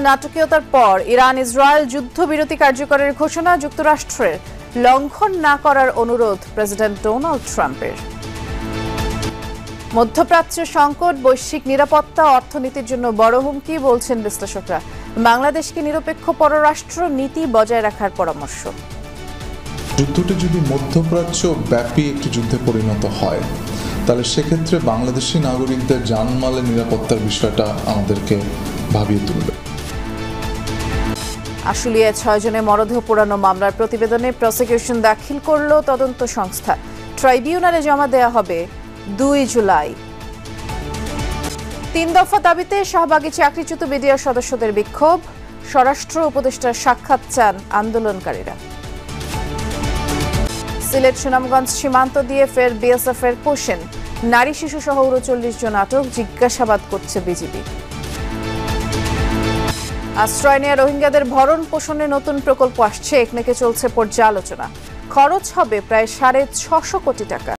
নাটকীয়তার পর Iran Israel যুদ্ধবিরতি কার্যকরের ঘোষণা, যুক্তরাষ্ট্রের লঙ্ঘন না করার অনুরোধ প্রেসিডেন্ট ডোনাল্ড ট্রাম্পের। মধ্যপ্রাচ্যের সংকট বৈশ্বিক নিরাপত্তা অর্থনীতির জন্য বড় হুমকি বলছেন বিশ্লেষকরা। বাংলাদেশকে নিরপেক্ষ পররাষ্ট্র নীতি বজায় রাখার পরামর্শ। যুদ্ধটি যদি মধ্যপ্রাচ্য ব্যাপী একটি যুদ্ধে পরিণত হয় তাহলে সেক্ষেত্রে বাংলাদেশি নাগরিকদের জানমালের নিরাপত্তার বিষয়টা আমাদেরকে ভাবিয়ে তুলবে। আশুলিয়ায় 6 জনের মরদেহ পোড়ানো মামলার প্রতিবেদনে প্রসিকিউশন দাখিল করল তদন্ত সংস্থা। ট্রাইব্যুনালে জমা দেয়া হবে 2 জুলাই। 3 দফা দাবিতে শাহবাগে চাকরিচ্যুত বিডিআর সদস্যদের বিক্ষোভ, স্বরাষ্ট্র উপদেষ্টার সাক্ষাৎ চান আন্দোলনকারীরা। সিলেট সুনামগঞ্জ সীমান্ত দিয়ে ফের বিএসএফ এর কোশ্চেন, নারী শিশু সহ 39 জন আটক, জিজ্ঞাসাবাদ করছে বিজিবি। আশ্রয় নেয়া রোহিঙ্গাদের ভরণ পোষণে নতুন প্রকল্প আসছে, একনেকে চলছে পর্যালোচনা। খরচ হবে প্রায় 650 কোটি টাকা।